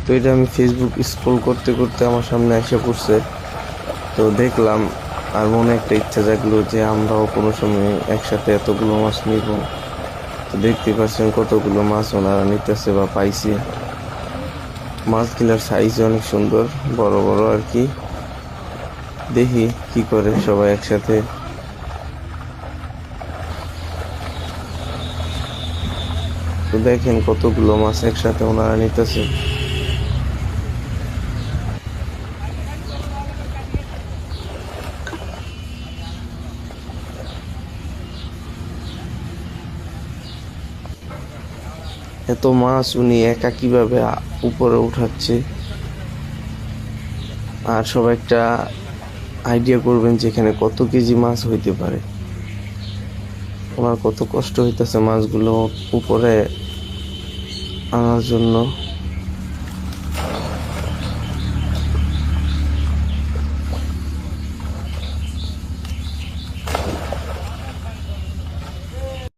তো এটা আমি ফেসবুক স্ক্রল করতে করতে আমার সামনে এসে পড়ছে। তো দেখলাম, আর মনে একটা ইচ্ছা জাগলো যে আমরাও কোনো সময় একসাথে এতগুলো মাছ নিব। তো দেখতে পাচ্ছেন কতগুলো মাছ ওনারা নিতেছে বা পাইছে। মাছগুলোর সাইজ অনেক সুন্দর, বড় বড় আর কি। দেখি কি করে সবাই একসাথে। তো দেখেন কতগুলো মাছ একসাথে ওনারা নিতেছে। এত মাছ উনি একা কিভাবে উপরে উঠাচ্ছে, আর সবাই একটা আইডিয়া করবেন যে এখানে কত কেজি মাছ হইতে পারে। ওনার কত কষ্ট হইতেছে মাছগুলো উপরে আনার জন্য।